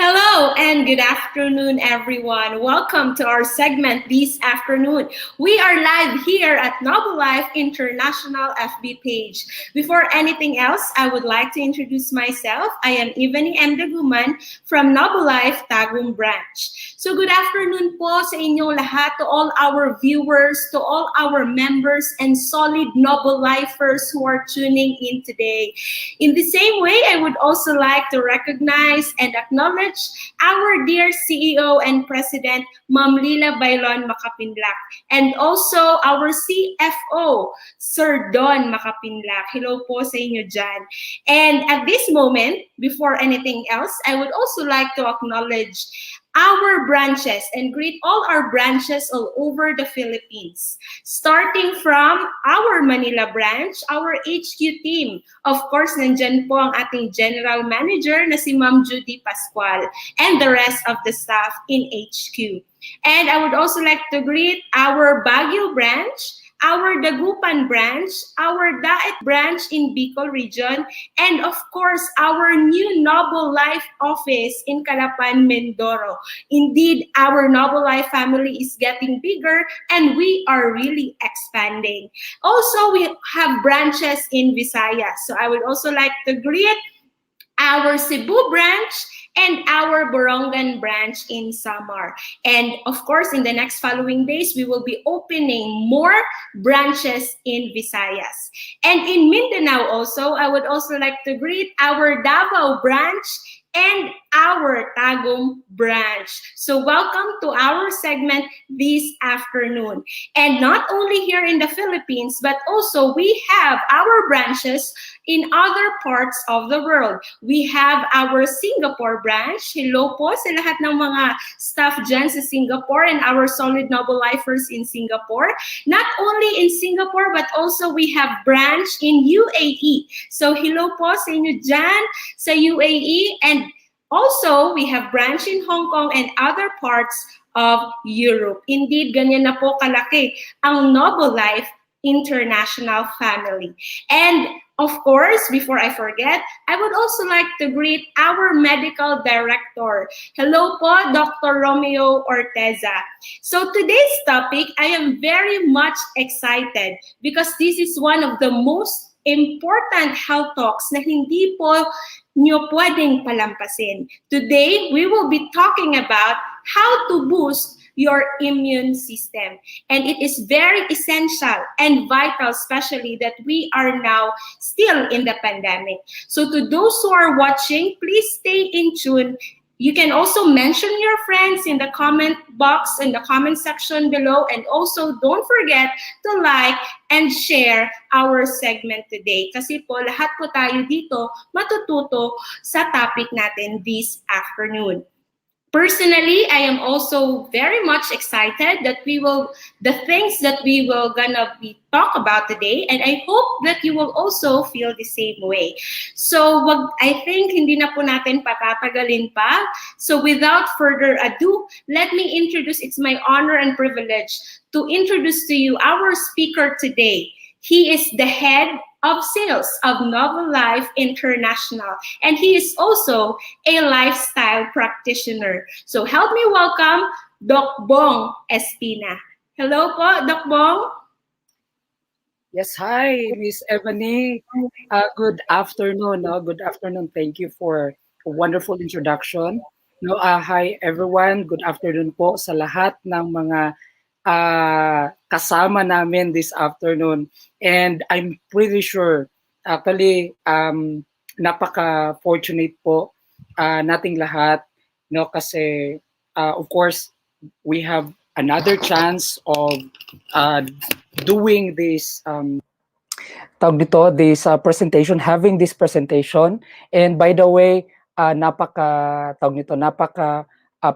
Hello and good afternoon, everyone. Welcome to our segment this afternoon. We are live here at Noble Life International FB page. Before anything else, I would like to introduce myself. I am Ivany M. Daguman from Noble Life Tagum branch. So good afternoon po sa inyong lahat, to all our viewers, to all our members and solid Noble Lifers who are tuning in today. In the same way, I would also like to recognize and acknowledge our dear CEO and President, Ma'am Lila Bailon Makapinlak, and also our CFO, Sir Don Makapinlak. Hello po sa inyo dyan. And at this moment, before anything else, I would also like to acknowledge our branches and greet all our branches all over the Philippines. Starting from our Manila branch, our HQ team. Of course, nandyan po ang ating General Manager na si Ma'am Judy Pascual and the rest of the staff in HQ. And I would also like to greet our Baguio branch, our Dagupan branch, our Daet branch in Bicol region, and of course, our new Noble Life office in Calapan, Mindoro. Indeed, our Noble Life family is getting bigger and we are really expanding. Also, we have branches in Visayas. So I would also like to greet our Cebu branch and our Borongan branch in Samar. And of course, in the next following days, we will be opening more branches in Visayas. And in Mindanao also, I would also like to greet our Davao branch and our Tagum branch. So welcome to our segment this afternoon. And not only here in the Philippines, but also we have our branches in other parts of the world. We have our Singapore branch. Hello po sa lahat ng mga staff dyan sa Singapore and our solid noble lifers in Singapore. Not only in Singapore, but also we have branch in UAE. So hello po sa inyo dyan sa UAE, and also we have branch in Hong Kong and other parts of Europe. Indeed, ganyan na po kalaki ang Noble Life International family. And of course, before I forget, I would also like to greet our medical director. Hello po, Dr. Romeo Orteza. So today's topic, I am very much excited because this is one of the most important health talks na hindi po nyo pwedeng palampasin. Today, we will be talking about how to boost your immune system. And it is very essential and vital, especially that we are now still in the pandemic. So to those who are watching, please stay in tune. You can also mention your friends in the comment box, in the comment section below, and also don't forget to like and share our segment today. Kasi po, lahat po tayo dito matututo sa topic natin this afternoon. Personally, I am also very much excited that the things that we will gonna be talk about today, and I hope that you will also feel the same way. So, I think hindi na po natin patatagalin pa. So, without further ado, let me introduce, it's my honor and privilege to introduce to you our speaker today. He is the head of sales of Noble Life International, and he is also a lifestyle practitioner. So help me welcome Doc Bong Espina. Hello po, Doc Bong. Yes, hi, Miss Ebony. Good afternoon. Good afternoon. Thank you for a wonderful introduction. Hi, everyone. Good afternoon po sa lahat ng mga kasama namin this afternoon. And I'm pretty sure, actually, napaka-fortunate po nating lahat, kasi, of course, we have another chance of doing this presentation, having this presentation. And by the way, napaka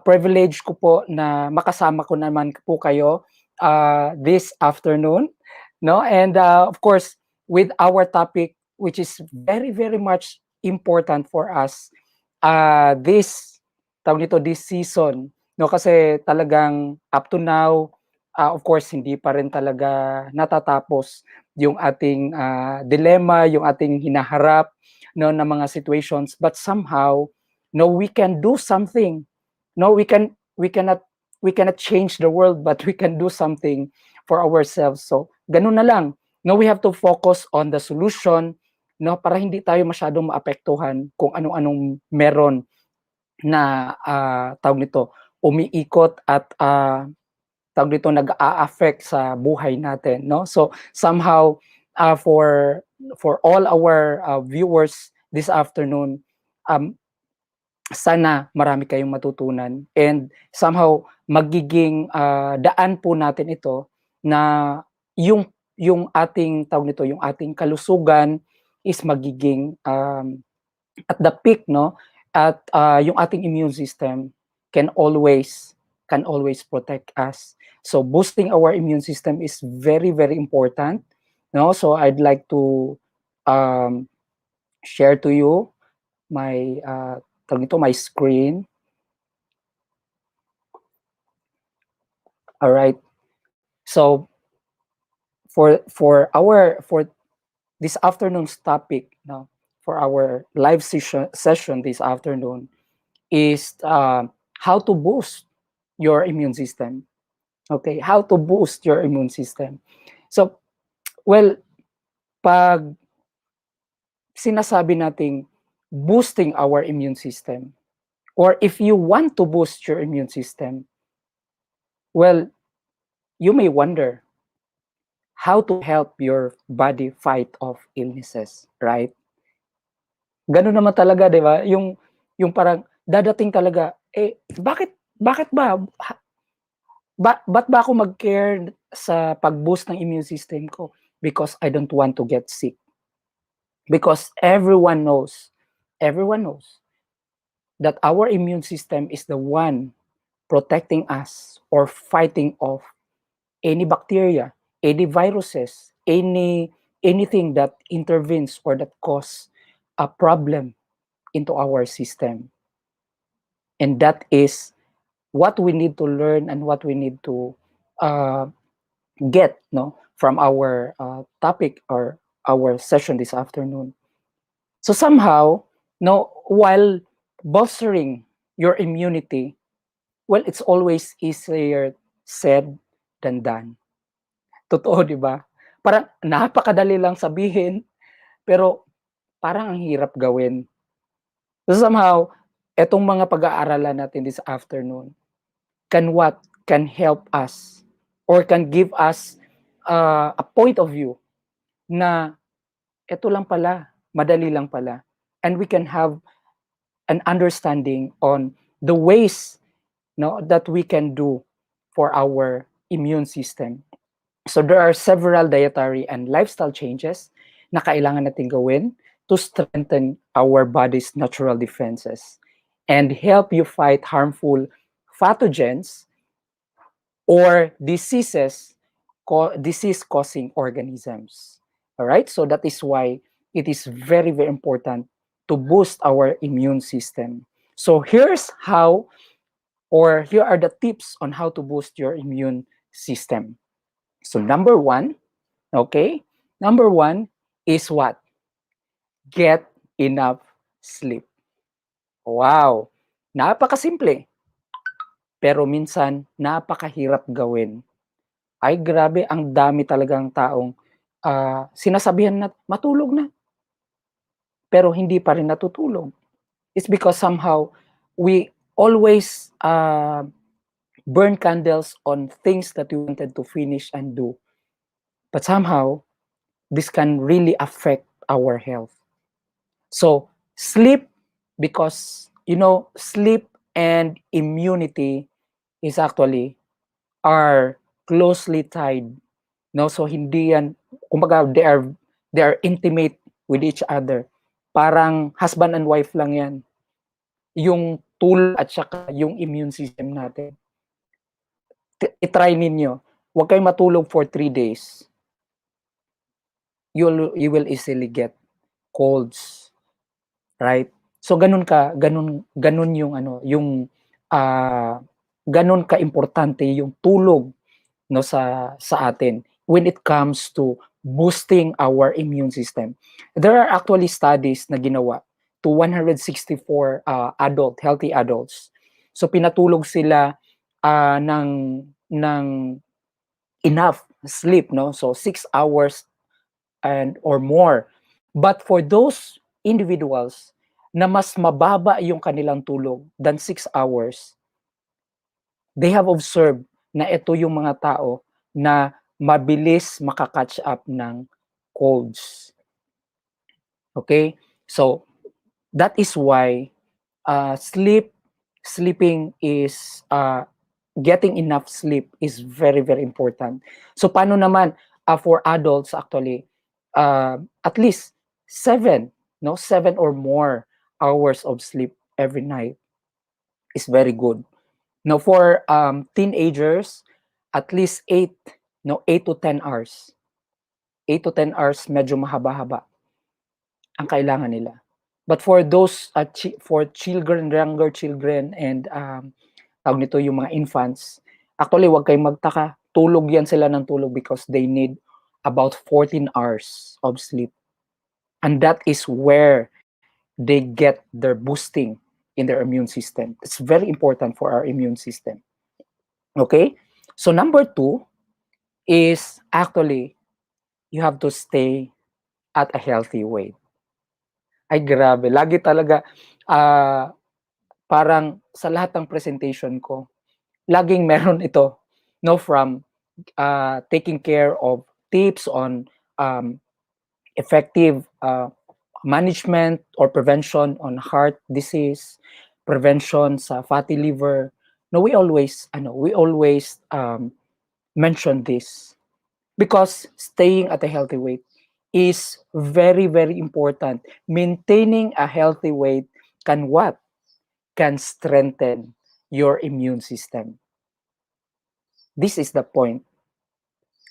privilege ko po na makasama ko naman po kayo this afternoon, and of course with our topic, which is very very much important for us this season, kasi talagang up to now, of course hindi pa rin talaga natatapos yung ating dilemma, yung ating hinaharap na mga situations, but somehow we can do something. We cannot change the world, but we can do something for ourselves. So ganun na lang. We have to focus on the solution, para hindi tayo masyadong maapektuhan kung anong meron na umiikot at nag-a-affect sa buhay natin, So somehow for all our viewers this afternoon, sana marami kayong matutunan, and somehow magiging daan po natin ito na yung ating yung ating kalusugan is magiging at the peak, at yung ating immune system can always protect us. So boosting our immune system is very very important, So I'd like to share to you my my screen. All right. So for this afternoon's topic, for our live session this afternoon is how to boost your immune system. Okay, how to boost your immune system. So, well, pag sinasabi nating boosting our immune system, or if you want to boost your immune system, well, you may wonder how to help your body fight off illnesses, right? Gano'n naman talaga, 'di ba? Yung parang dadating talaga, eh, bakit ba ba't ba ako mag-care sa pag-boost ng immune system ko? Because I don't want to get sick. Because everyone knows that our immune system is the one protecting us or fighting off any bacteria, any viruses, anything that intervenes or that cause a problem into our system. And that is what we need to learn and what we need to uh, get, no, from our topic or our session this afternoon. So somehow, no, while bolstering your immunity, well, it's always easier said than done. Totoo, di ba? Parang napakadali lang sabihin, pero parang ang hirap gawin. So somehow, etong mga pag-aaralan natin this afternoon can help us or can give us a point of view na ito lang pala, madali lang pala. And we can have an understanding on the ways, no, that we can do for our immune system. So there are several dietary and lifestyle changes na kailangan natin gawin to strengthen our body's natural defenses and help you fight harmful pathogens or disease-causing organisms. All right? So that is why it is very, very important to boost our immune system. So here's how, or here are the tips on how to boost your immune system. So number one, okay? Number one is what? Get enough sleep. Wow! Napakasimple. Pero minsan, napakahirap gawin. Ay grabe, ang dami talagang taong sinasabihan na matulog na, pero hindi pa rin natutulog. It's because somehow we always burn candles on things that we wanted to finish and do. But somehow, this can really affect our health. So, sleep, because, sleep and immunity is actually are closely tied. No, so hindi yan, kumbaga they are intimate with each other. Parang husband and wife lang yan. Yung tulog at saka yung immune system natin. I-try ninyo. Huwag kayong matulog for 3 days. You will easily get colds. Right? So ganun yung ganun ka importante yung tulog, no, sa atin when it comes to boosting our immune system. There are actually studies na ginawa to 164 healthy adults. So pinatulog sila ng enough sleep, no? So 6 hours and or more. But for those individuals na mas mababa yung kanilang tulog than 6 hours, they have observed na ito yung mga tao na mabilis makakatch up ng colds. Okay? So, that is why sleeping is, getting enough sleep is very, very important. So, paano naman for adults actually, at least 7 or more hours of sleep every night is very good. Now, for teenagers, at least 8 to 10 hours. 8 to 10 hours, medyo mahaba-haba ang kailangan nila. But for those, for children, younger children, and tawag nito yung mga infants, actually, wag kayong magtaka. Tulog yan sila ng tulog because they need about 14 hours of sleep. And that is where they get their boosting in their immune system. It's very important for our immune system. Okay? So number 2 is actually you have to stay at a healthy weight. Ay grabe, lagi talaga parang sa lahat ng presentation ko, laging meron ito, no, from taking care of tips on effective management or prevention on heart disease, prevention sa fatty liver. No, we always mention this because staying at a healthy weight is very, very important. Maintaining a healthy weight can what? Can strengthen your immune system. This is the point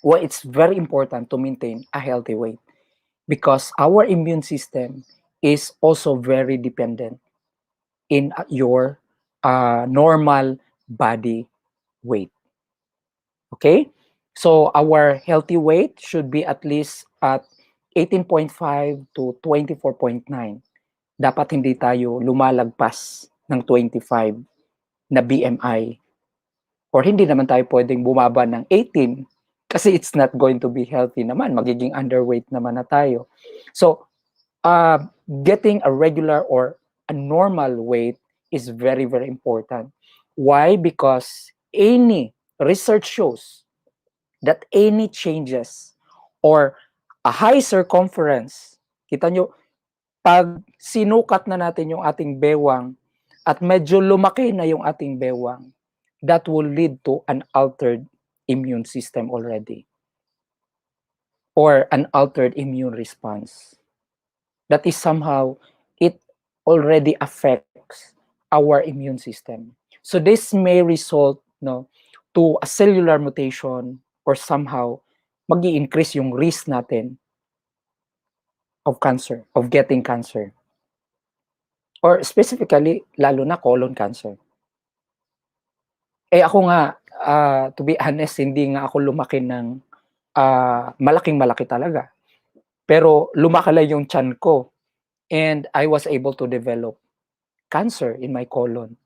why it's very important to maintain a healthy weight because our immune system is also very dependent in your normal body weight. Okay? So our healthy weight should be at least at 18.5 to 24.9. Dapat hindi tayo lumalagpas ng 25 na BMI or hindi naman tayo pwedeng bumaba ng 18 kasi it's not going to be healthy naman. Magiging underweight naman na tayo. So, getting a regular or a normal weight is very, very important. Why? Because any research shows that any changes or a high circumference, kita nyo, pag sinukat na natin yung ating bewang at medyo lumaki na yung ating bewang, that will lead to an altered immune system already or an altered immune response. That is somehow, it already affects our immune system. So this may result to a cellular mutation or somehow magi-increase yung risk natin of cancer, of getting cancer. Or specifically, lalo na colon cancer. Ako nga, to be honest, hindi nga ako lumaki ng malaking-malaki talaga. Pero lumaki lang yung tiyan ko and I was able to develop cancer in my colon.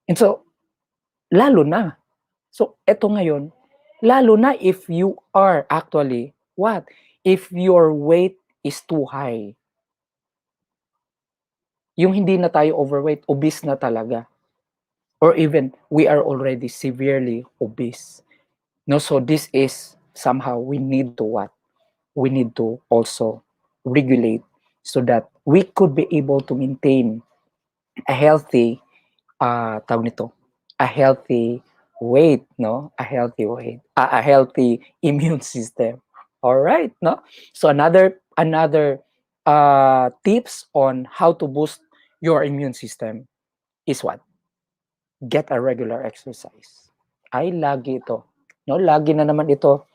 And so, lalo na. So, eto ngayon, lalo na if you are actually, what? If your weight is too high. Yung hindi na tayo overweight, obese na talaga. Or even, we are already severely obese. No, so this is somehow we need to what? We need to also regulate so that we could be able to maintain a healthy tawag nito, a healthy weight, no? A healthy weight, a healthy immune system. All right, no? So another tips on how to boost your immune system is what? Get a regular exercise. Ay, lagi ito. No, lagi na naman ito.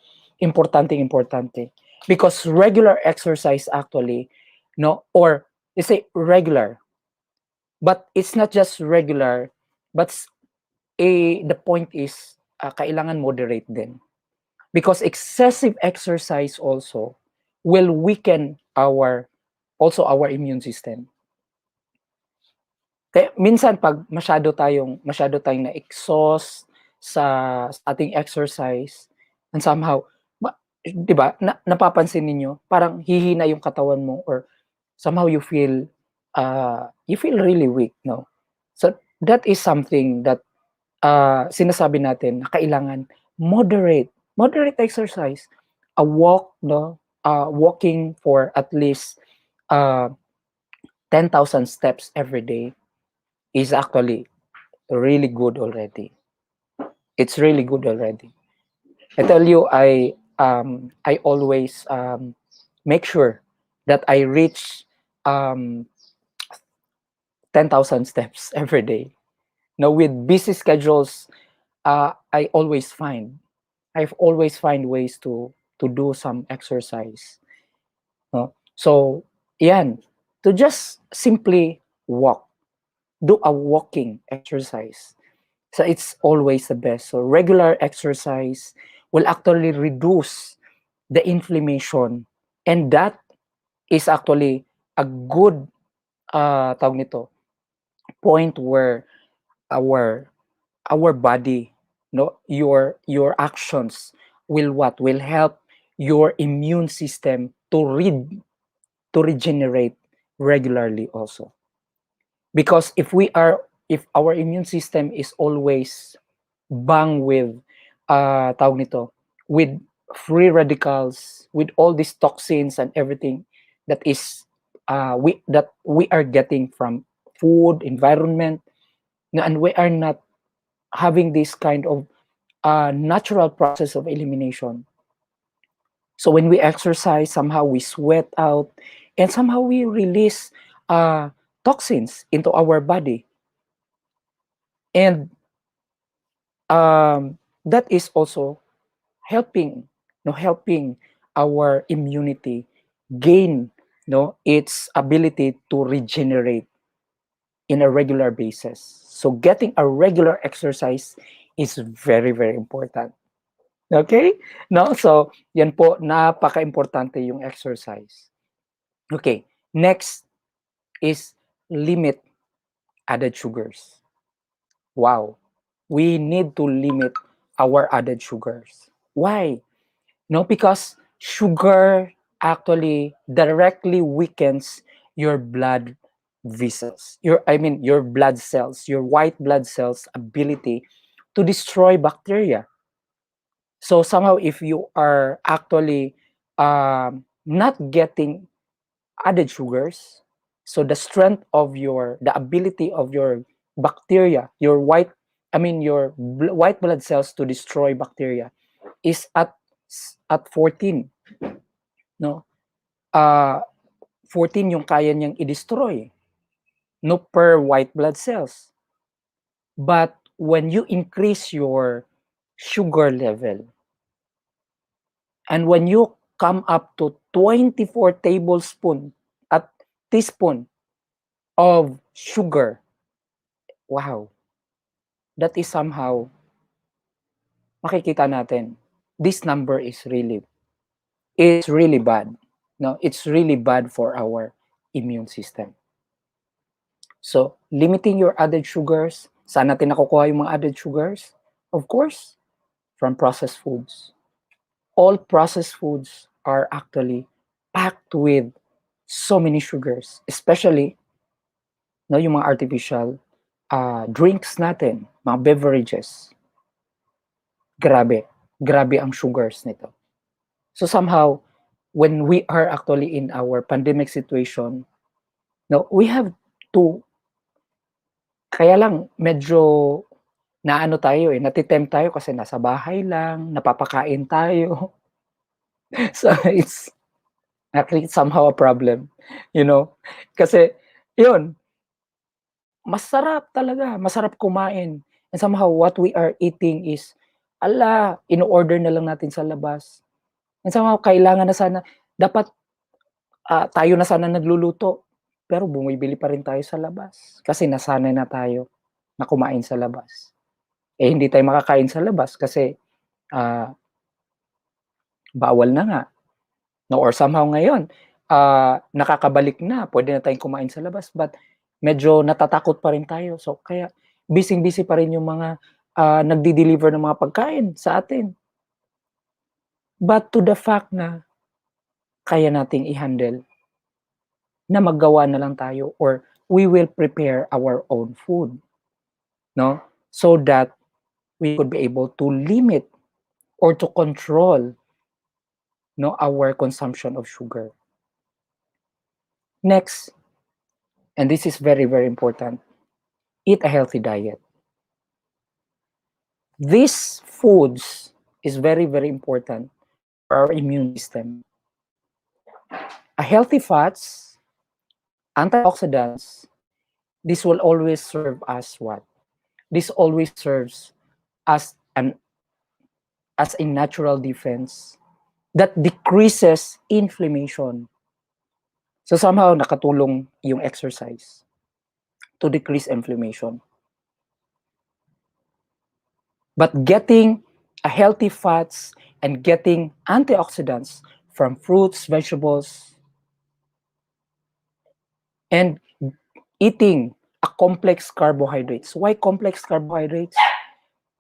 Importante. Because regular exercise actually, no, or you say regular, but it's not just regular, but the point is, kailangan moderate din. Because excessive exercise also will weaken our immune system. Kaya minsan pag masyado tayong na-exhaust sa ating exercise and somehow, 'di ba, napapansin ninyo, parang hihina yung katawan mo or somehow you feel really weak, no? So that is something that sinasabi natin na kailangan moderate exercise. A walk, no? Walking for at least 10,000 steps every day is actually really good already. It's really good already. I tell you, I always make sure that I reach 10,000 steps every day. Now, with busy schedules, I've always find ways to do some exercise. No? So, yan, to just simply walk, do a walking exercise. So it's always the best. So regular exercise will actually reduce the inflammation, and that is actually a good tawag nito, point where our body, no, your actions will help your immune system to regenerate regularly also. Because if our immune system is always bang with tawag nito, with free radicals, with all these toxins and everything that is we are getting from food, environment, and we are not having this kind of natural process of elimination. So when we exercise, somehow we sweat out, and somehow we release toxins into our body, and that is also helping, helping our immunity gain, its ability to regenerate in a regular basis. So getting a regular exercise is very, very important. Okay? No? So, yan po, napaka-importante yung exercise. Okay. Next is limit added sugars. Wow. We need to limit our added sugars. Why? No, because sugar actually directly weakens your blood vessels, your blood cells, your white blood cells ability to destroy bacteria. So somehow if you are actually not getting added sugars, so the strength of the ability of your bacteria, your white blood cells to destroy bacteria is at 14, no? 14 yung kaya niyang i-destroy, no, per white blood cells. But when you increase your sugar level, and when you come up to 24 tablespoon at teaspoon of sugar, wow, that is somehow, makikita natin, this number is really bad. No, it's really bad for our immune system. So, limiting your added sugars. Saan natin nakukuha yung mga added sugars? Of course, from processed foods. All processed foods are actually packed with so many sugars, especially yung mga artificial drinks natin, mga beverages. Grabe ang sugars nito. So somehow, when we are actually in our pandemic situation, we have to, kaya lang medyo tayo natitempt tayo kasi nasa bahay lang, napapakain tayo. So it's actually somehow a problem, Kasi yun, masarap kumain. And somehow what we are eating is, in-order na lang natin sa labas. And somehow kailangan na sana, dapat tayo na sana nagluluto, pero bumibili pa rin tayo sa labas kasi nasanay na tayo na kumain sa labas. Hindi tayo makakain sa labas kasi bawal na nga. No, or somehow ngayon, nakakabalik na, pwede na tayong kumain sa labas, but medyo natatakot pa rin tayo. So kaya busy-busy pa rin yung mga nagdi-deliver ng mga pagkain sa atin. But to the fact na kaya nating i-handle, na maggawa na lang tayo, or we will prepare our own food, no? So that we could be able to limit or to control, our consumption of sugar. Next, and this is very, very important, eat a healthy diet. These foods is very, very important for our immune system. A healthy fats, antioxidants, this will always serve as what? This always serves as a natural defense that decreases inflammation. So somehow nakatulong yung exercise to decrease inflammation. But getting a healthy fats and getting antioxidants from fruits, vegetables, and eating a complex carbohydrates. Why complex carbohydrates?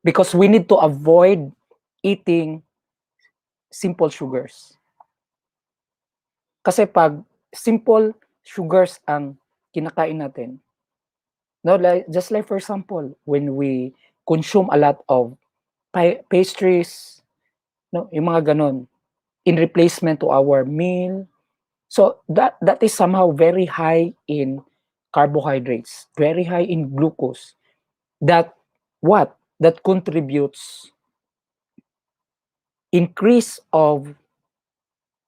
Because we need to avoid eating simple sugars. Kasi pag simple sugars ang kinakain natin, No, like just like for example, when we consume a lot of pastries, no, yung mga ganon, in replacement to our meal. So that is somehow very high in carbohydrates, very high in glucose. That what? That contributes increase of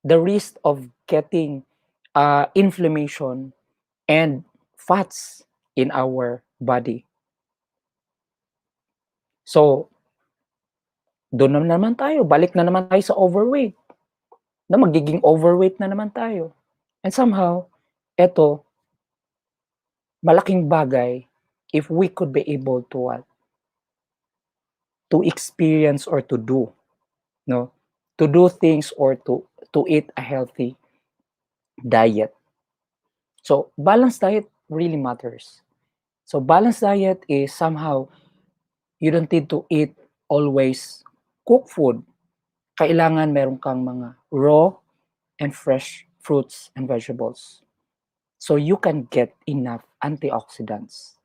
the risk of getting inflammation and fats in our body. So, doon na naman tayo. Balik na naman tayo sa overweight. Na magiging overweight na naman tayo. And somehow, eto, malaking bagay if we could be able to what? To experience or to do, no? To do things or to eat a healthy diet. So, balanced diet really matters. So, balanced diet is somehow you don't need to eat always cooked food. Kailangan meron kang mga raw and fresh fruits and vegetables. So you can get enough antioxidants.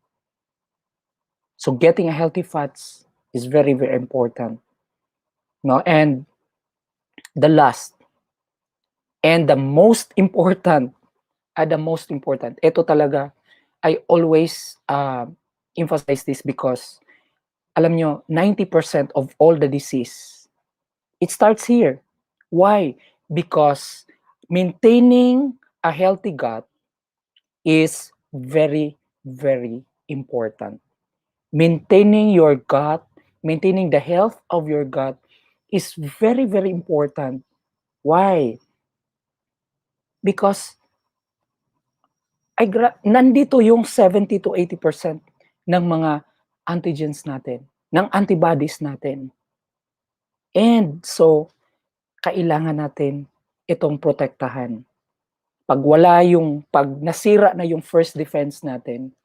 So getting a healthy fats is very, very important. No? And the last and the most important, ito talaga, I always emphasize this because alam nyo, 90% of all the disease, it starts here. Why? Because maintaining a healthy gut is very, very important. Maintaining your gut, maintaining the health of your gut is very, very important. Why? Because nandito yung 70 to 80% ng mga antigens natin, ng antibodies natin. And so, kailangan natin itong protektahan. Pag nasira na yung first defense natin,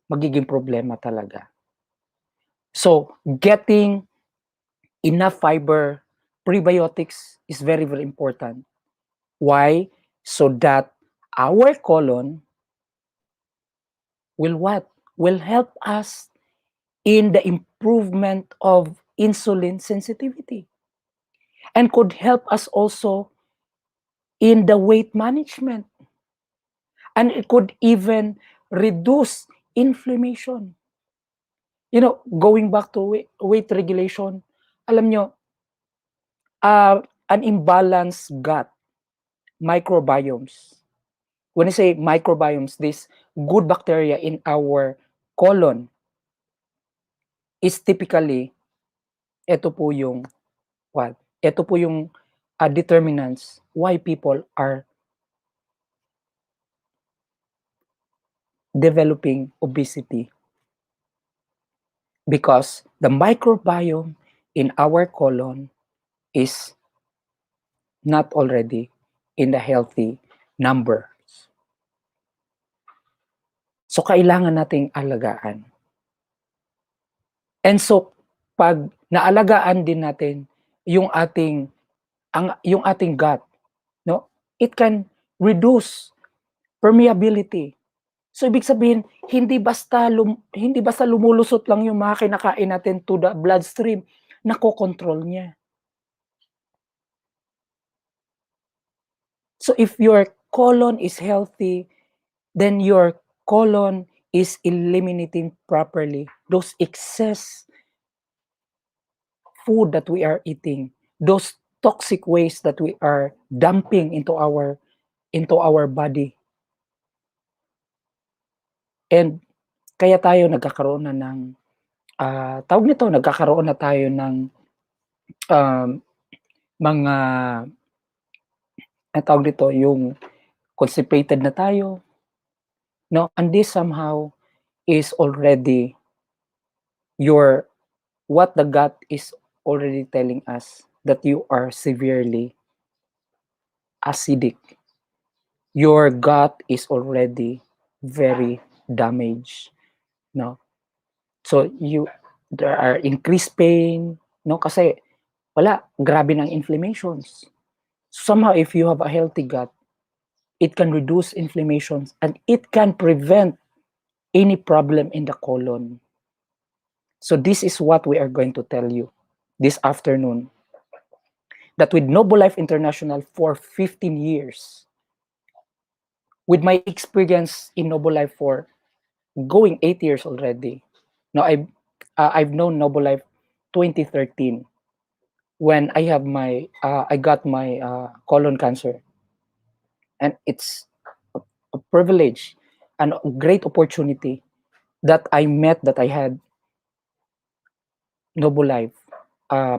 magiging problema talaga. So, getting enough fiber, prebiotics is very, very important. Why? So that our colon will what? Will help us in the improvement of insulin sensitivity and could help us also in the weight management. And it could even reduce inflammation. You know, going back to weight regulation, alam nyo, an imbalanced gut microbiomes. When I say microbiomes, this good bacteria in our colon is typically, ito po yung what? Ito po yung determinants why people are developing obesity. Because the microbiome in our colon is not already in the healthy number. So, kailangan nating alagaan. And so, pag naalagaan din natin yung ating gut, no? It can reduce permeability. So, ibig sabihin, hindi basta lumulusot lang yung mga kinakain natin to the bloodstream, nakokontrol niya. So, if your colon is healthy, then your colon is eliminating properly those excess food that we are eating, those toxic waste that we are dumping into our body. And kaya tayo nagkakaroon na ng nagkakaroon na tayo ng mga yung constipated na tayo. No, and this somehow is already what the gut is already telling us that you are severely acidic. Your gut is already very damaged, no? So there are increased pain, no? Kasi grabe ng inflammations. Somehow if you have a healthy gut, it can reduce inflammations and it can prevent any problem in the colon. So this is what we are going to tell you this afternoon. That with Noble Life International for 15 years, with my experience in Noble Life for going 8 years already. Now I've known Noble Life 2013 when I got my colon cancer, and it's a privilege and a great opportunity that I had Noble Life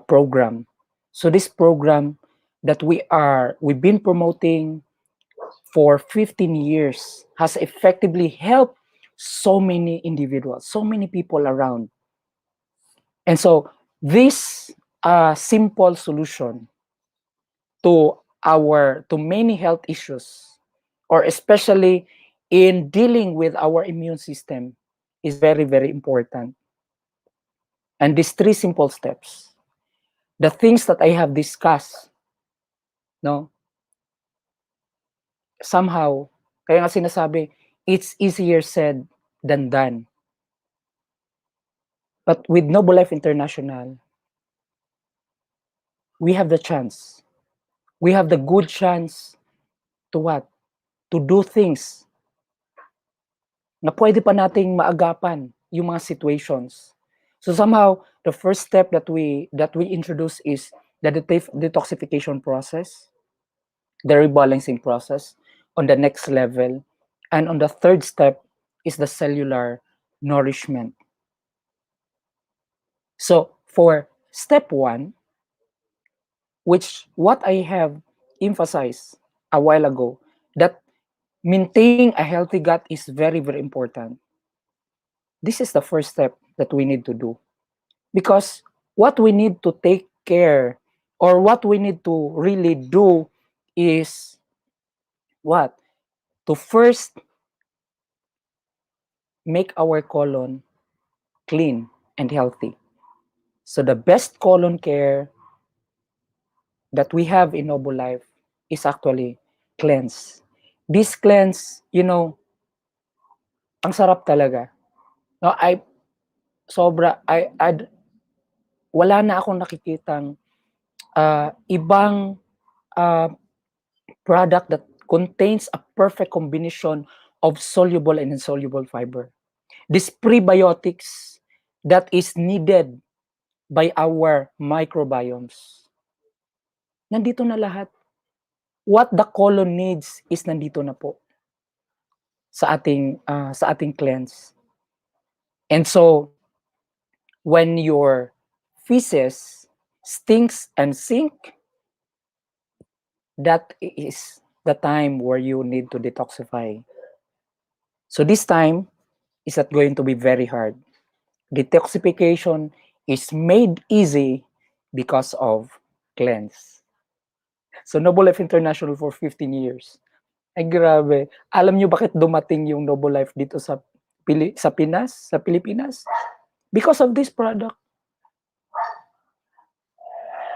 program. So this program that we've been promoting for 15 years has effectively helped so many individuals, so many people around. And so this simple solution to many health issues, or especially in dealing with our immune system, is very, very important. And these three simple steps, the things that I have discussed, no, somehow, kaya nga sinasabi, it's easier said than done. But with Noble Life International, we have the chance. We have the good chance to what? To do things na pwede pa nating maagapan yung mga situations. So somehow, the first step that we introduce is the detoxification process, the rebalancing process on the next level. And on the third step is the cellular nourishment. So for step 1, which what I have emphasized a while ago, that maintaining a healthy gut is very, very important. This is the first step that we need to do. Because what we need to take care, or what we need to really do, is what? To first make our colon clean and healthy. So the best colon care that we have in Noble Life is actually cleanse. This cleanse, ang sarap talaga. No, wala na akong nakikitang ibang product that contains a perfect combination of soluble and insoluble fiber. These prebiotics that is needed by our microbiomes. Nandito na lahat. What the colon needs is nandito na po sa ating cleanse. And so when your feces stinks and sink, that is the time where you need to detoxify. So this time is not going to be very hard. Detoxification is made easy because of cleanse. So Noble Life International for 15 years. Ay grabe. Alam niyo bakit dumating yung Noble Life dito sa Pilipinas? Because of this product.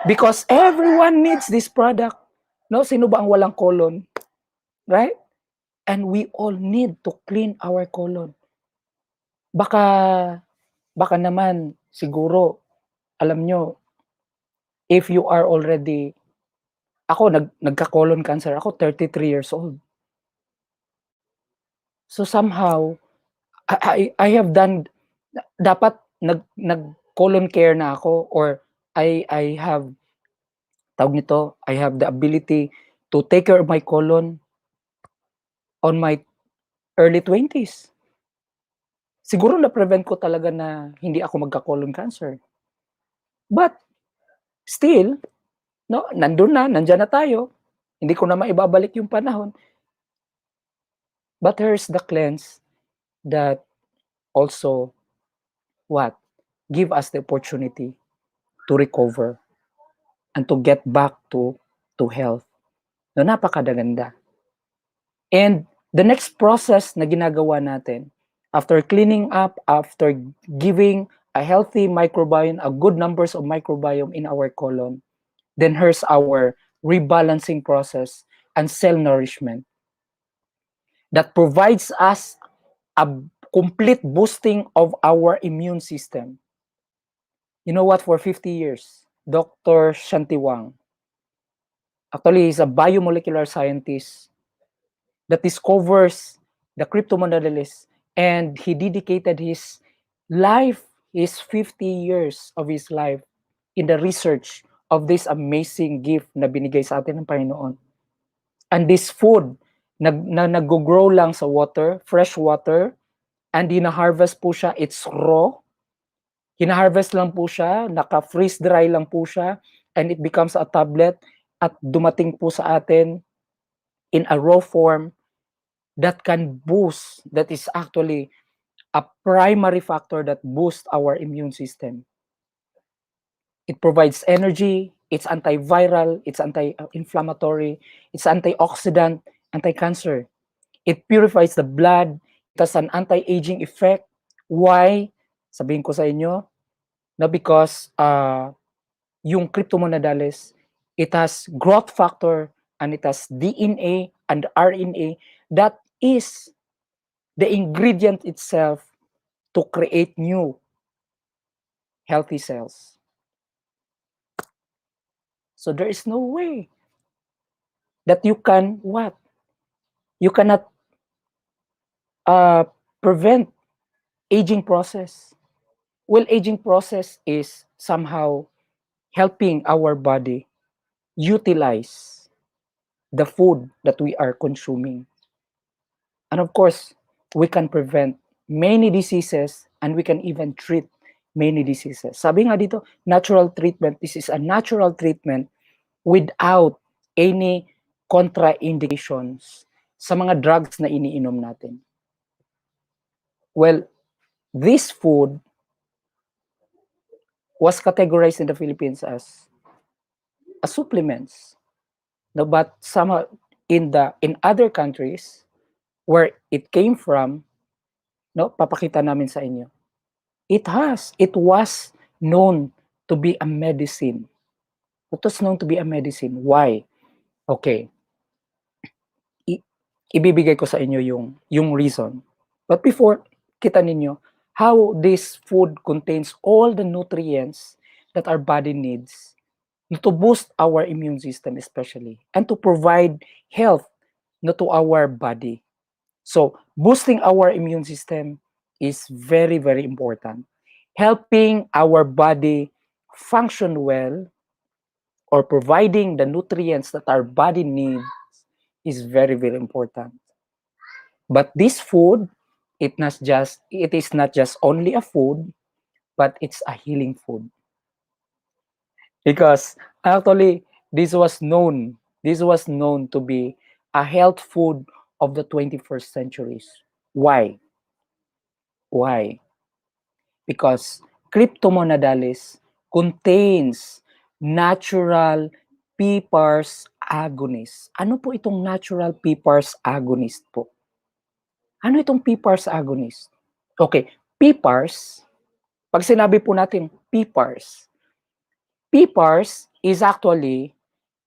Because everyone needs this product. No, sino ba ang walang colon? Right? And we all need to clean our colon. Baka naman siguro, alam nyo, if you are already, ako nagka-colon cancer ako 33 years old. So somehow I have done, dapat nag-colon care na ako, or I have, tawag nito, I have the ability to take care of my colon on my early 20s. Siguro na-prevent ko talaga na hindi ako magka-colon cancer. But still, no, nandiyan na tayo. Hindi ko na maibabalik yung panahon. But here's the cleanse that also what? Give us the opportunity to recover and to get back to health. No, napakaganda. And the next process na ginagawa natin, after cleaning up, after giving a healthy microbiome, a good numbers of microbiome in our colon, then here's our rebalancing process and cell nourishment that provides us a complete boosting of our immune system. You know what? For 50 years, Dr. Shanti Wang, actually, he's a biomolecular scientist that discovers the cryptomonadelist, and he dedicated his life, his 50 years of his life in the research of this amazing gift na binigay sa atin ng Panginoon. And this food, nag-grow lang sa water, fresh water, and hina-harvest po siya, it's raw. Hina-harvest lang po siya, naka-freeze dry lang po siya, and it becomes a tablet at dumating po sa atin in a raw form that can boost, that is actually a primary factor that boosts our immune system. It provides energy, it's antiviral, it's anti-inflammatory, it's antioxidant, anti-cancer. It purifies the blood, it has an anti-aging effect. Why? Sabihin ko sa inyo, na because yung cryptomonadales, it has growth factor and it has DNA and RNA that is the ingredient itself to create new healthy cells. So there is no way that you can what? You cannot prevent aging process. Well, aging process is somehow helping our body utilize the food that we are consuming. And of course, we can prevent many diseases and we can even treat many diseases. Sabi nga dito, natural treatment. This is a natural treatment without any contraindications sa mga drugs na iniinom natin. Well, this food was categorized in the Philippines as supplements. No, but somehow in other countries where it came from, no, papakita namin sa inyo. It was known to be a medicine. It was known to be a medicine. Why? Okay. Ibibigay ko sa inyo yung reason. But before, kita ninyo how this food contains all the nutrients that our body needs to boost our immune system especially and to provide health to our body. So, boosting our immune system is very, very important. Helping our body function well or providing the nutrients that our body needs is very, very important. But this food, it is not just only a food, but it's a healing food. Because actually, this was known to be a health food of the 21st centuries. Why? Why? Because cryptomonadalis contains natural PPARs agonist. Ano po itong natural PPARs agonist po? Ano itong PPARs agonist? Okay, PPARs, pag sinabi po natin PPARs is actually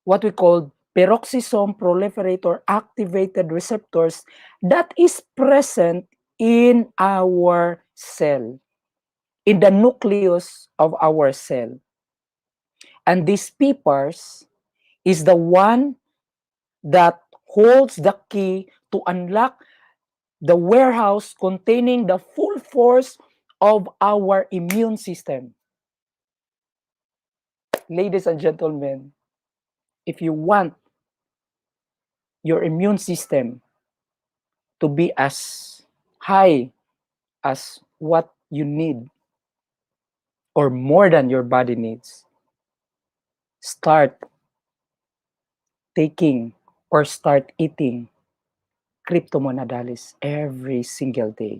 what we call peroxisome proliferator activated receptors that is present in our cell, in the nucleus of our cell. And this PPARs is the one that holds the key to unlock the warehouse containing the full force of our immune system. Ladies and gentlemen, if you want your immune system to be as high as what you need or more than your body needs, start taking or start eating cryptomonadalis every single day.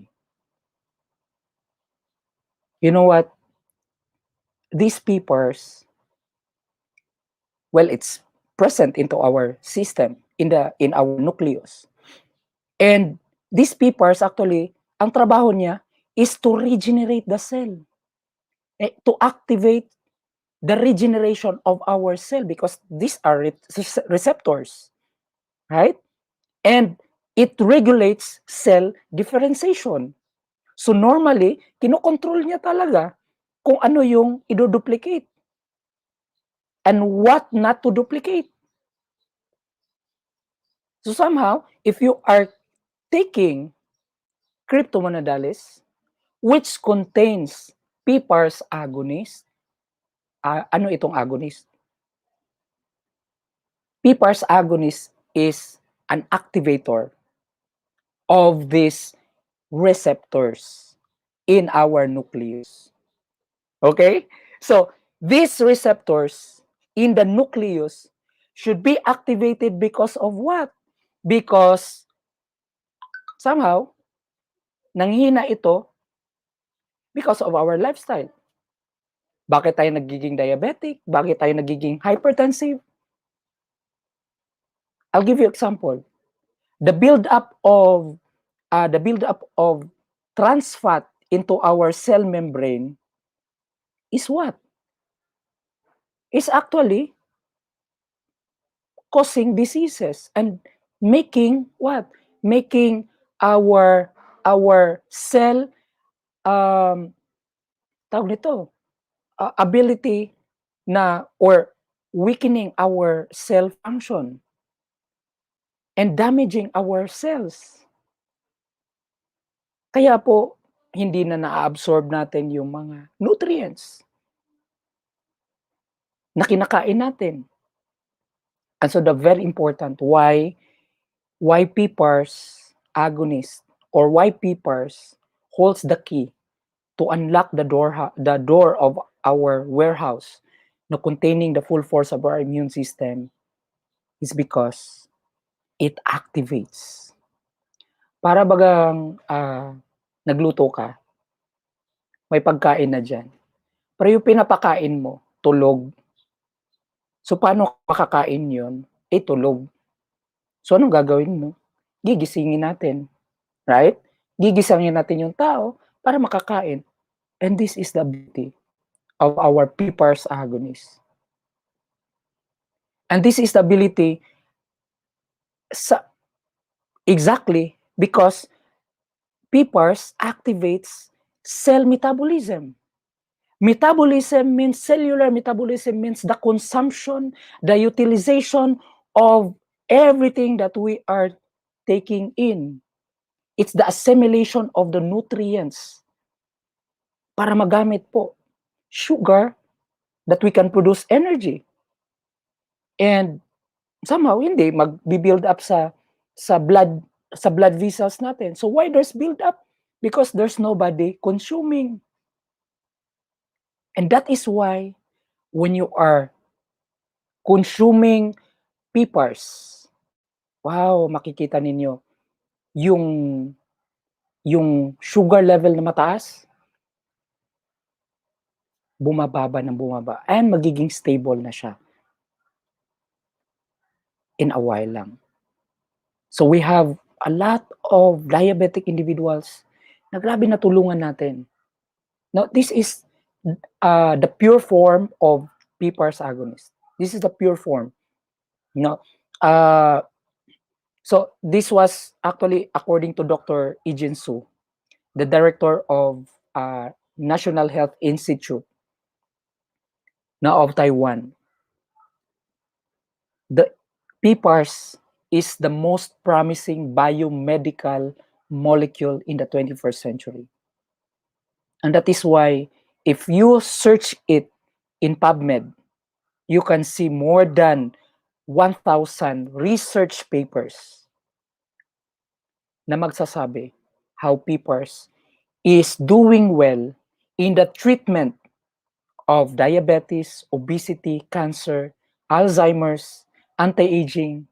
You know what? These PPARs, well, it's present into our system, in our nucleus. And these PPARs actually, ang trabaho niya is to regenerate the cell, to activate the regeneration of our cell because these are receptors, right? And it regulates cell differentiation. So normally, kinokontrol niya talaga kung ano yung idoduplicate and what not to duplicate. So somehow, if you are taking cryptomonadalis, which contains PPAR's agonist, ano itong agonist? PPAR's agonist is an activator of these receptors in our nucleus. Okay? So, these receptors in the nucleus should be activated because of what? Because somehow, nanghina ito because of our lifestyle. Bakit tayo nagiging diabetic? Bakit tayo nagiging hypertensive? I'll give you example. The build-up of trans fat into our cell membrane is what? Is actually causing diseases and making what? Making our cell tawag nito, ability na or weakening our cell function and damaging our cells. Kaya po hindi na na-absorb natin yung mga nutrients na kinakain natin. And so the very important why PPAR's agonist or why PPAR's holds the key to unlock the door of our warehouse na containing the full force of our immune system is because it activates. Para bagang nagluto ka, may pagkain na dyan. Pero yung pinapakain mo, tulog. So paano makakain yun? Tulog. So anong gagawin mo? Gigisingin natin. Right? Gigisingin natin yung tao para makakain. And this is the beauty of our PPAR's agonist. And this is the ability exactly because PPAR's activates cell metabolism. Metabolism means cellular metabolism means the consumption, the utilization of everything that we are taking in. It's the assimilation of the nutrients para magamit po sugar that we can produce energy. And somehow hindi mag-build up sa blood vessels natin. So why there's build up? Because there's nobody consuming. And that is why when you are consuming PPARs, wow, makikita ninyo yung sugar level na mataas, bumababa ng bumaba and magiging stable na siya in a while lang. So we have a lot of diabetic individuals na grabe natulungan natin. Now, this is the pure form of PPAR's agonist. This is the pure form. So this was actually according to Dr. Ijin Su, the director of National Health Institute of Taiwan. The PPARs is the most promising biomedical molecule in the 21st century. And that is why if you search it in PubMed, you can see more than 1,000 research papers na magsasabi how PPARs is doing well in the treatment of diabetes, obesity, cancer, Alzheimer's, anti-aging,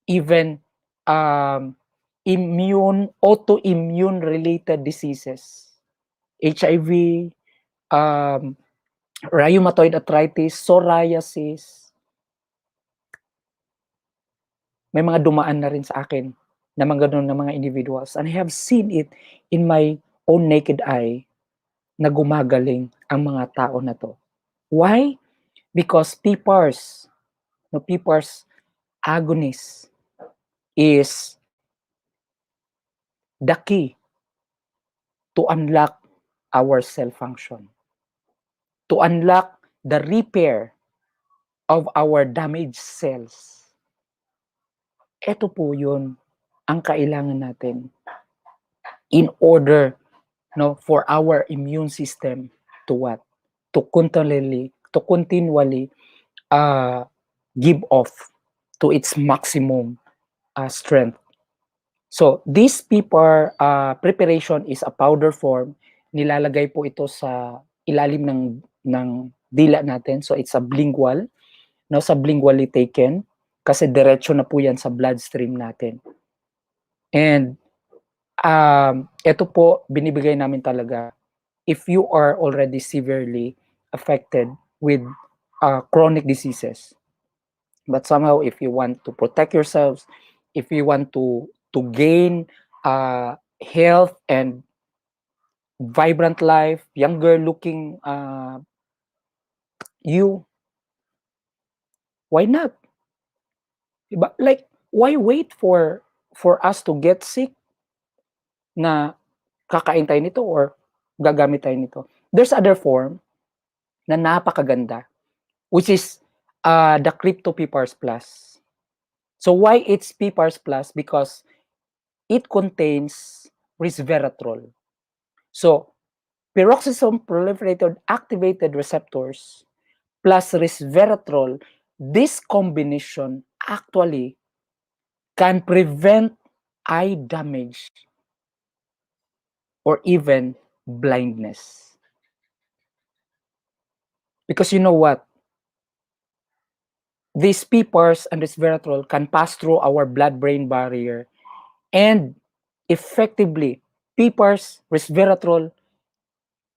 even autoimmune related diseases, HIV, rheumatoid arthritis, psoriasis. May mga dumaan na rin sa akin na mga ganun na mga individuals. And I have seen it in my own naked eye na gumagaling ang mga tao na to. Why? Because PPARs agonist is the key to unlock our cell function, to unlock the repair of our damaged cells. Ito po yun ang kailangan natin in order for our immune system to what? To continually give off to its maximum strength. So, this PPAR preparation is a powder form. Nilalagay po ito sa ilalim ng dila natin. So, it's sublingual. Sublingually taken kasi diretso na po yan sa bloodstream natin. And ito po, binibigay namin talaga if you are already severely affected with chronic diseases. But somehow, if you want to protect yourselves, if you want to gain health and vibrant life, younger looking you, why not? Diba? Like, why wait for us to get sick na kakain tayo nito or gagamit tayo nito? There's other form na napakaganda, which is the Crypto PPARS Plus. So why it's PPARS Plus? Because it contains resveratrol. So peroxisome proliferated activated receptors plus resveratrol, this combination actually can prevent eye damage or even blindness. Because you know what? These PPARs and resveratrol can pass through our blood-brain barrier and effectively, PPARs, resveratrol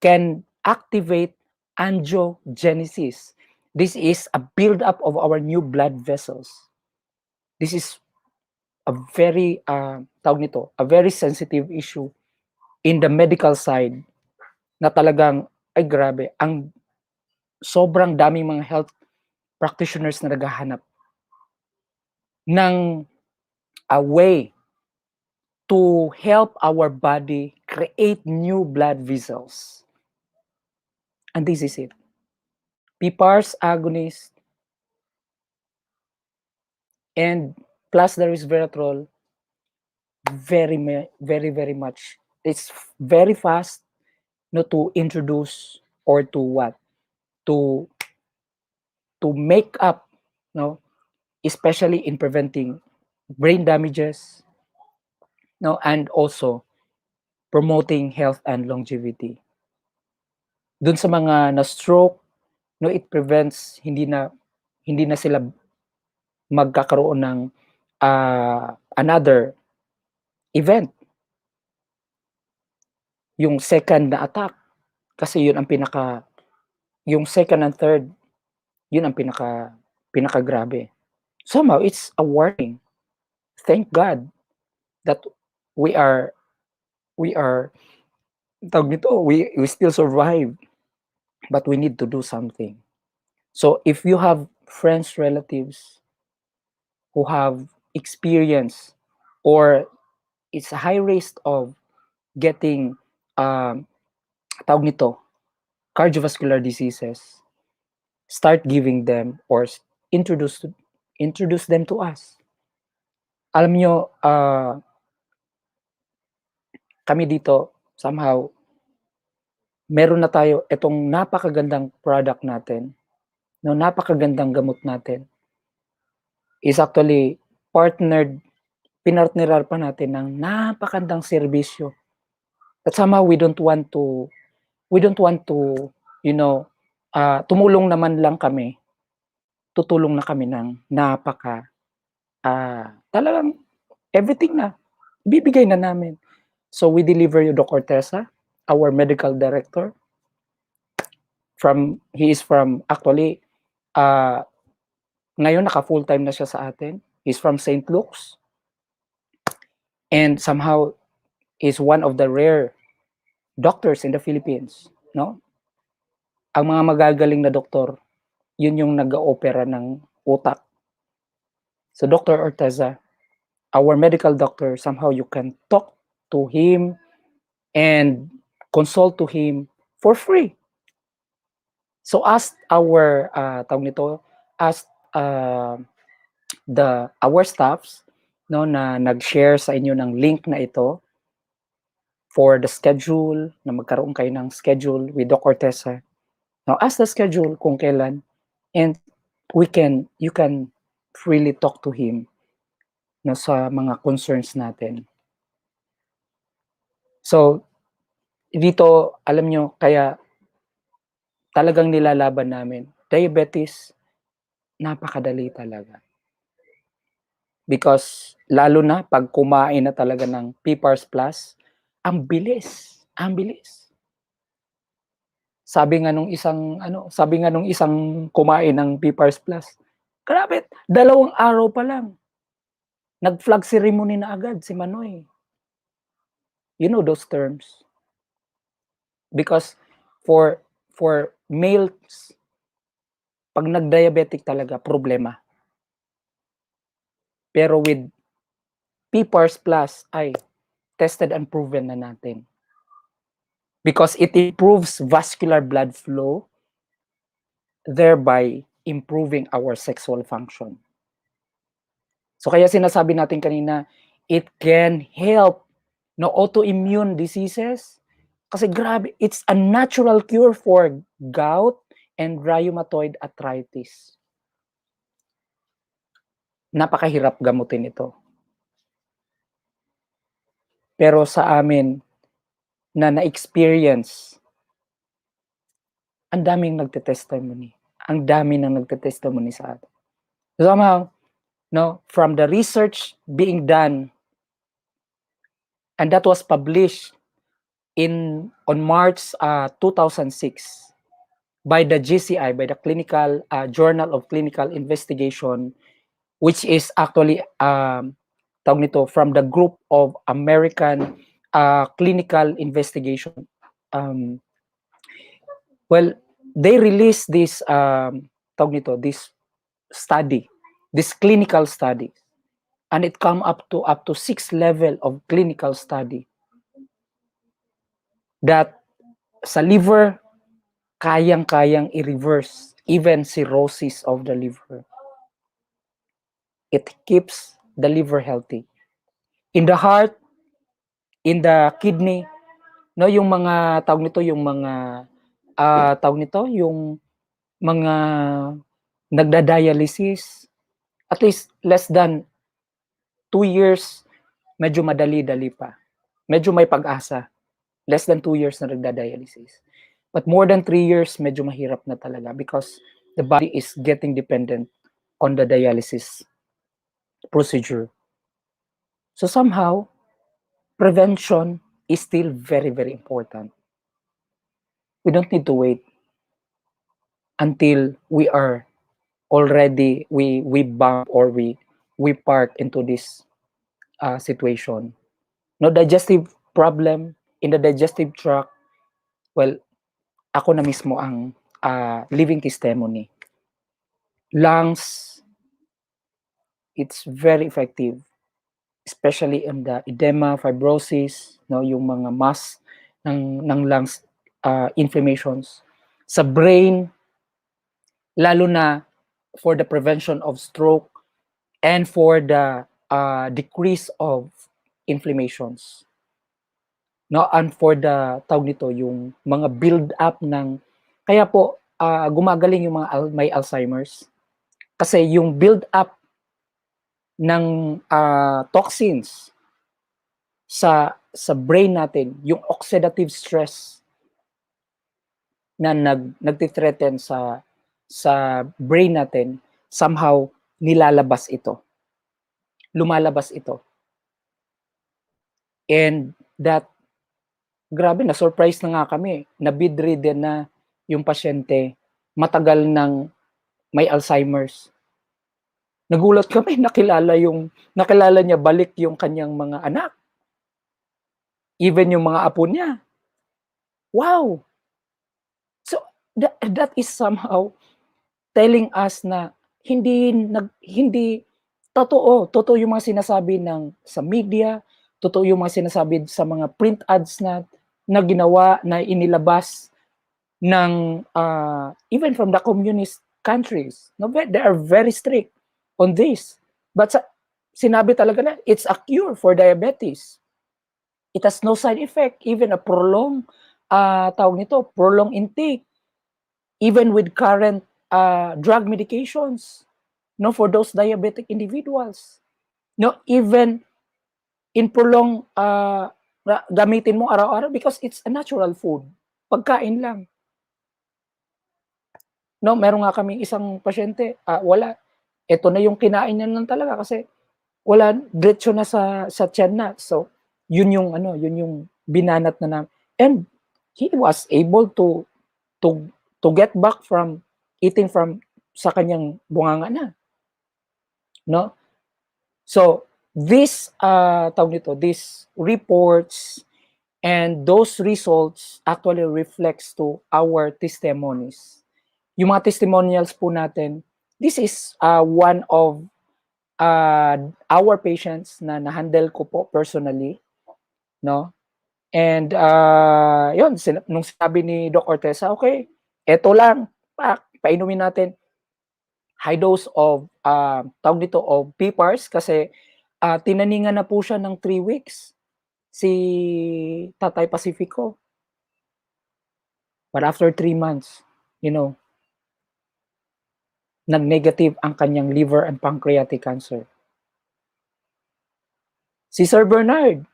can activate angiogenesis. This is a buildup of our new blood vessels. This is a very, a very sensitive issue in the medical side na talagang, ay grabe, ang sobrang daming mga health practitioners na naghahanap ng a way to help our body create new blood vessels. And this is it. PPARs agonist and plus the resveratrol, very, very much. It's very fast to introduce or to what? To make up, especially in preventing brain damages, and also promoting health and longevity. Dun sa mga na-stroke, it prevents hindi na sila magkakaroon ng another event. Yung second na attack, kasi yun ang yung second and third, yun ang pinaka-grabe. Somehow, it's a warning. Thank God that we still survive, but we need to do something. So if you have friends, relatives who have experience or it's a high risk of getting cardiovascular diseases, start giving them or introduce them to us. Alam nyo, kami dito, somehow, meron na tayo itong napakagandang product natin, napakagandang gamot natin, is actually pinartnerar pa natin ng napakagandang serbisyo. That somehow we don't want to, tumulong naman lang kami, tutulong na kami ng talagang everything na, bibigay na namin. So we deliver you Dr. Tessa, our medical director. He is from, actually, ngayon naka full-time na siya sa atin. He's from St. Luke's. And somehow, is one of the rare doctors in the Philippines. No? Ang mga magagaling na doktor, yun yung nag-opera ng utak. So Dr. Orteza, our medical doctor, somehow you can talk to him and consult to him for free. So ask our tawag nito, ask our staffs no na nag-share sa inyo ng link na ito for the schedule, na magkaroon kayo ng schedule with Doc Ortesa. Now ask the schedule kung kailan, and you can freely talk to him no sa mga concerns natin. So dito, alam nyo, kaya talagang nilalaban namin. Diabetes, napakadali talaga. Because lalo na pag kumain na talaga ng PPARS Plus, ang bilis. Ang bilis. Sabi nga nung isang kumain ng PPARS Plus, grabe, 2 araw pa lang. Nag-flag ceremony na agad si Manoy. You know those terms. Because for males, pag nag-diabetic talaga, problema. Pero with PPARS Plus, ay tested and proven na natin. Because it improves vascular blood flow, thereby improving our sexual function. So kaya sinasabi natin kanina, it can help no autoimmune diseases. Kasi grabe, it's a natural cure for gout and rheumatoid arthritis. Napakahirap gamutin ito. Pero sa amin na na-experience, ang daming nagte-testimony. Ang dami nang nagte-testimony sa atin. Somehow, no, from the research being done, and that was published on March 2006 by the GCI, by the Clinical Journal of Clinical Investigation, which is actually tawag nito, from the group of American Clinical Investigation. Well, they released this tawag nito, this study, this clinical study, and it come up to 6 level of clinical study that sa liver kayang-kayang i-reverse even cirrhosis of the liver. It keeps the liver healthy. In the heart, in the kidney, no, yung mga tawag nito, yung mga yung mga nagda-dialysis, at least less than 2 years, medyo madali-dali pa. Medyo may pag-asa. Less than 2 years na nagda-dialysis. But more than 3 years, medyo mahirap na talaga because the body is getting dependent on the dialysis procedure. So somehow, prevention is still very, very important. We don't need to wait until we are already, we bump or we part into this situation. No digestive problem in the digestive tract, well, ako na mismo ang living testimony. Lungs, it's very effective, especially in the edema, fibrosis, no, yung mga mass ng lungs inflammations. Sa brain, lalo na for the prevention of stroke and for the decrease of inflammations. No, and for the tawag nito, yung mga build up ng, kaya po gumagaling yung mga may Alzheimer's kasi yung build up ng toxins sa brain natin, yung oxidative stress na nagti-threaten sa brain natin, somehow nilalabas ito. Lumalabas ito. And that, grabe, na-surprise na nga kami. Na-bedridden na yung pasyente, matagal nang may Alzheimer's. Nagulat kami, nakilala niya balik yung kanyang mga anak. Even yung mga apo niya. Wow! So, that is somehow telling us na hindi totoo yung mga sinasabi sa media, totoo yung mga sinasabi sa mga print ads na ginawa, na inilabas ng even from the communist countries. No, they are very strict on this. But sinabi talaga na it's a cure for diabetes. It has no side effect, even a prolonged prolonged intake, even with current drug medications, no, for those diabetic individuals. No, even in prolonged gamitin mo araw-araw because it's a natural food. Pagkain lang. No, meron nga kaming isang pasyente, wala. Ito na yung kinain niya lang talaga kasi wala, diretso na sa tiyan na. So, yun yung binanat na namin. And he was able to get back from eating from sa kanyang bunganga na. No? So, this these reports and those results actually reflects to our testimonies. Yung mga testimonials po natin, this is one of our patients na na-handle ko po personally, no? And yun, nung sabi ni Doc Ortesa, okay, eto lang, painumin natin high dose of of PPARs kasi tinaningan na po siya ng 3 weeks si Tatay Pacifico. But after 3 months, nag-negative ang kanyang liver and pancreatic cancer. Si Sir Bernard,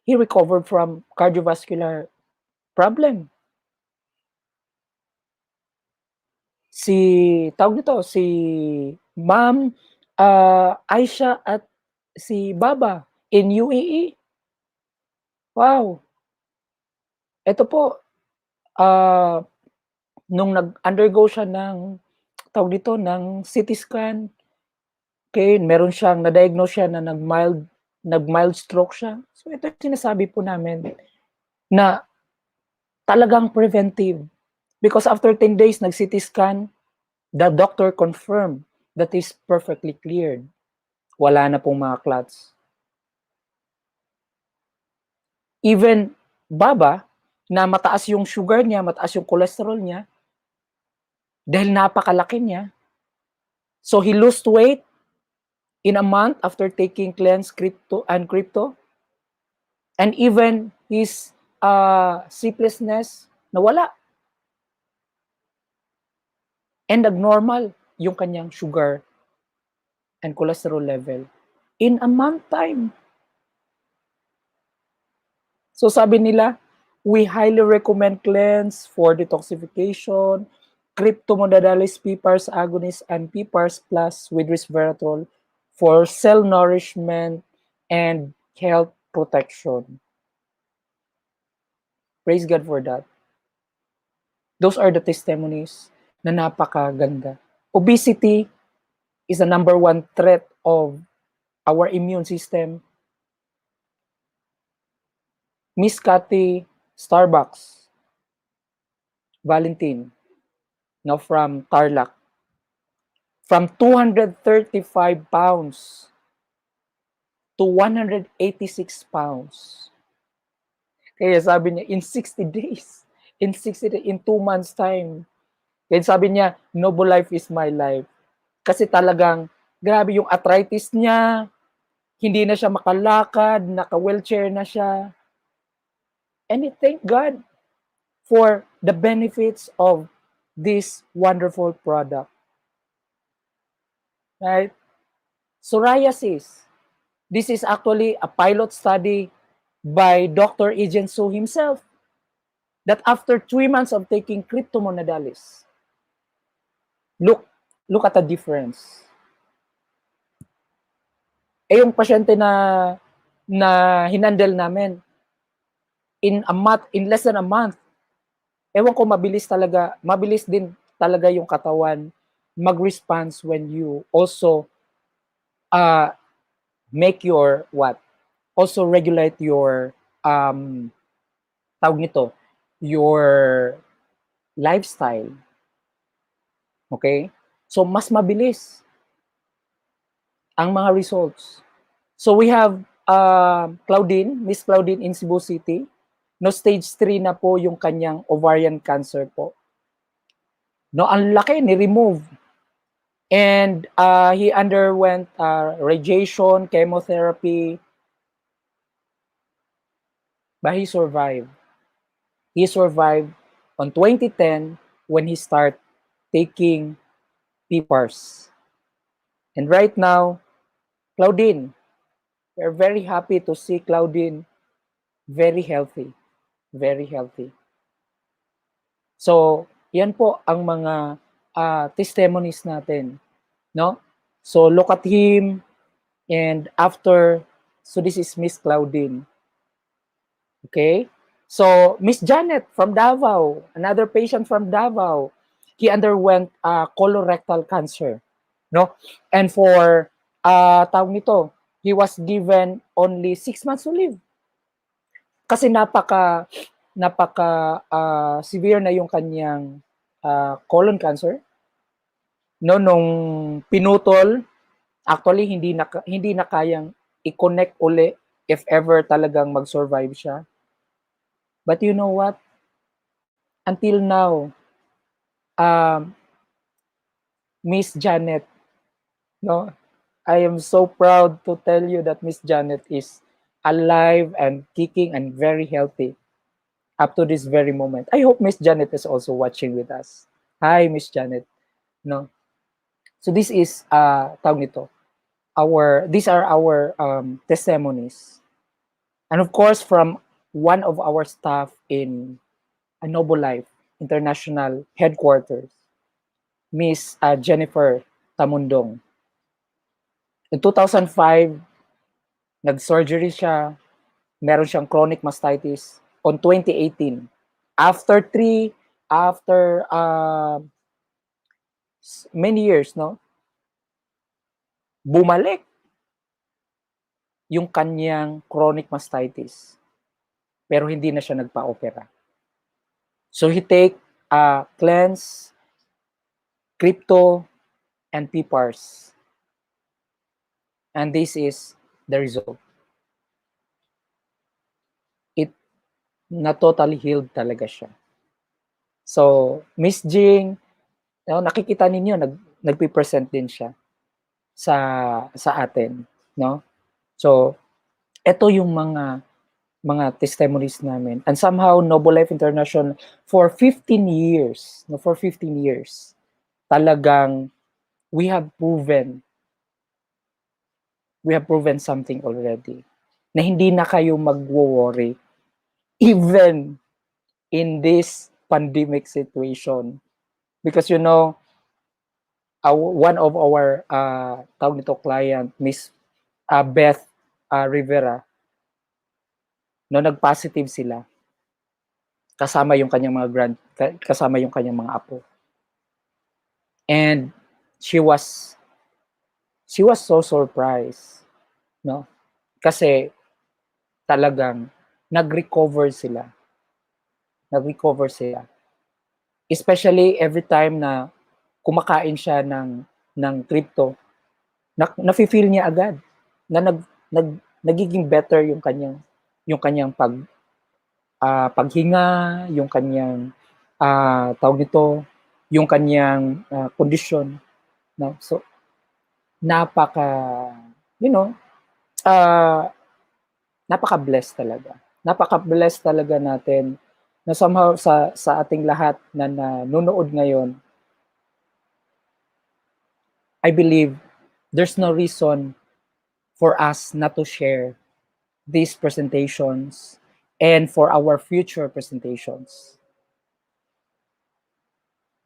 he recovered from cardiovascular problem. Si Ma'am Aisha at si Baba in UAE. Wow. Ito po, nung nag-undergo siya ng CT scan, okay, meron siyang na-diagnose siya na nag-mild stroke siya. So ito yung sinasabi po namin na talagang preventive. Because after 10 days, nag-CT scan, the doctor confirmed that is perfectly cleared. Wala na pong mga clots. Even Baba, na mataas yung sugar niya, mataas yung cholesterol niya, dahil napakalaki niya, so he lost weight in a month after taking cleanse, crypto, and even his sleeplessness nawala. And nag-normal yung kanyang sugar and cholesterol level in a month time. So sabi nila, we highly recommend cleanse for detoxification, cryptomodadalis PPARs agonist and PPARs plus with resveratrol for cell nourishment and health protection. Praise God for that. Those are the testimonies na napakaganda. Obesity is the number one threat of our immune system. Miss Cathy Starbucks, Valentine, now from Tarlac, from 235 pounds to 186 pounds. Kaya sabi niya, in 60 days, in 2 months time. Kaya sabi niya, Noble Life is my life. Kasi talagang, grabe yung arthritis niya, hindi na siya makalakad, naka-wheelchair na siya. And I thank God for the benefits of this wonderful product. Right? Psoriasis. This is actually a pilot study by Dr. Ejen Su himself that after 3 months of taking cryptomonadalis, look at the difference. Yung pasyente na hinandle namin, in less than a month, ewan ko, mabilis din talaga yung katawan mag-response when you also make your also regulate your your lifestyle. Okay? So mas mabilis ang mga results. So we have Claudine, Miss Claudine in Cebu City. No, stage 3 na po yung kanyang ovarian cancer po. No, ang laki, ni-remove. And he underwent radiation, chemotherapy, but he survived. He survived on 2010 when he started taking PPARs. And right now, Claudine, we're very happy to see Claudine very healthy. Very healthy. So, yan po ang mga testimonies natin. No? So, look at him. And after, so this is Miss Claudine. Okay? So, Miss Janet from Davao, another patient from Davao, he underwent colorectal cancer. No? And for, tawag nito, he was given only 6 months to live. Kasi napaka severe na yung kanyang colon cancer. No, nung pinutol, actually hindi na kayang i-connect uli if ever talagang mag-survive siya. But you know what? Until now, Miss Janet, no, I am so proud to tell you that Miss Janet is alive and kicking and very healthy up to this very moment. I hope Miss Janet is also watching with us. Hi, Miss Janet. No. So this is tawag nito. These are our testimonies. And of course, from one of our staff in Noble Life International Headquarters, Miss Jennifer Tamundong. In 2005, nag-surgery siya. Meron siyang chronic mastitis on 2018. After many years, no? Bumalik yung kanyang chronic mastitis. Pero hindi na siya nagpa-opera. So he take cleanse, crypto, and PPARs. And this is the result. It na totally healed talaga siya. So, Miss Jing, nakikita ninyo, nagpi-present din siya sa atin, no? So, ito yung mga testimonies namin. And somehow, Noble Life International, for 15 years, talagang we have proven something already. Na hindi na kayo mag-worry even in this pandemic situation. Because you know, one of our tawag nito client, Miss Beth Rivera, no, nag-positive sila. Kasama yung kanyang mga apo. And she was so surprised, no? Kasi talagang nag-recover sila. Especially every time na kumakain siya ng crypto, nafi-feel niya agad na nagiging better yung kanyang paghinga, yung kanyang tawag nito, yung kanyang kondisyon, no? So napaka-blessed talaga. Napaka-blessed talaga natin na somehow sa ating lahat na nanonood ngayon, I believe there's no reason for us not to share these presentations and for our future presentations.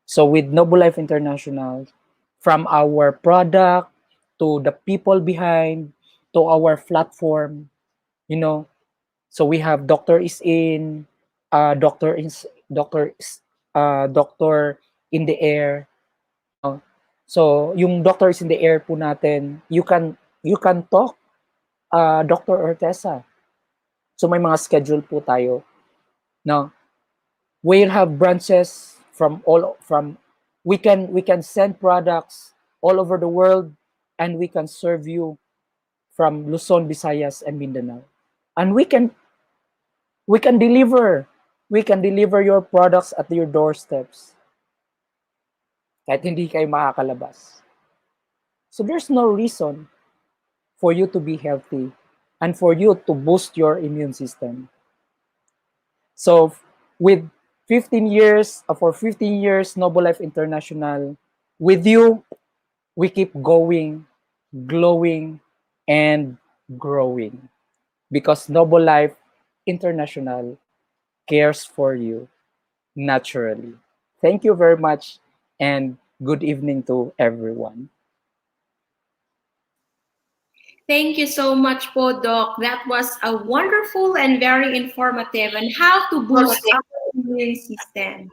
So with Noble Life International, from our product to the people behind, to our platform, you know, so we have Doctor is in, Doctor in the air. So yung Doctor is in the air po natin, you can talk Dr. Ortesa. So may mga schedule po tayo. No, we'll have branches we can send products all over the world and we can serve you from Luzon, Visayas, and Mindanao. And we can deliver your products at your doorsteps kahit hindi kayo makakalabas. So there's no reason for you to be healthy and for you to boost your immune system. So with 15 years, for 15 years, Noble Life International, with you, we keep going, glowing, and growing. Because Noble Life International cares for you naturally. Thank you very much, and good evening to everyone. Thank you so much po, Doc. That was a wonderful and very informative on how to boost our immune system.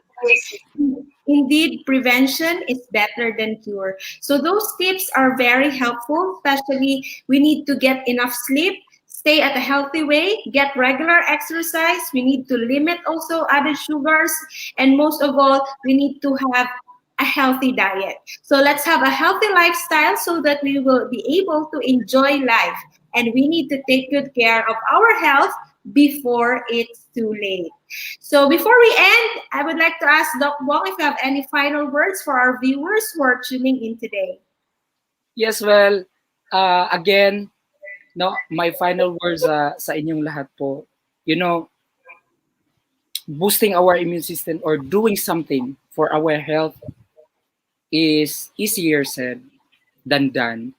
Indeed, prevention is better than cure. So those tips are very helpful, especially we need to get enough sleep, stay at a healthy way, get regular exercise. We need to limit also added sugars. And most of all, we need to have a healthy diet. So let's have a healthy lifestyle so that we will be able to enjoy life. And we need to take good care of our health before it's too late. So before we end, I would like to ask Doc Bong if you have any final words for our viewers who are tuning in today. Yes, well, again, no, my final words sa inyong lahat po, boosting our immune system or doing something for our health is easier said than done.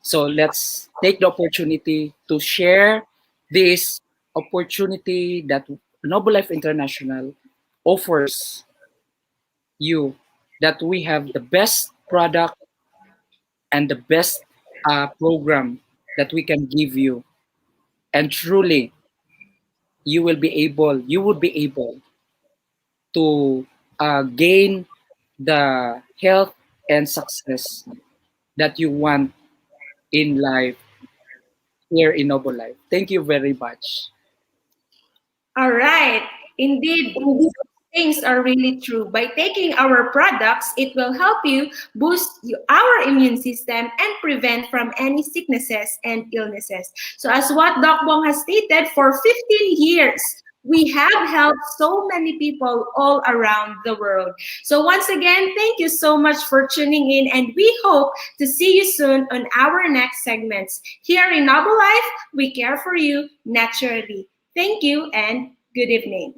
So let's take the opportunity to share this opportunity that Noble Life International offers you, that we have the best product and the best program that we can give you, and truly you would be able to gain the health and success that you want in life here in Noble Life. Thank you very much. All right. Indeed, these things are really true. By taking our products, it will help you boost our immune system and prevent from any sicknesses and illnesses. So as what Doc Bong has stated, for 15 years, we have helped so many people all around the world. So once again, thank you so much for tuning in, and we hope to see you soon on our next segments. Here in Noble Life, we care for you naturally. Thank you and good evening.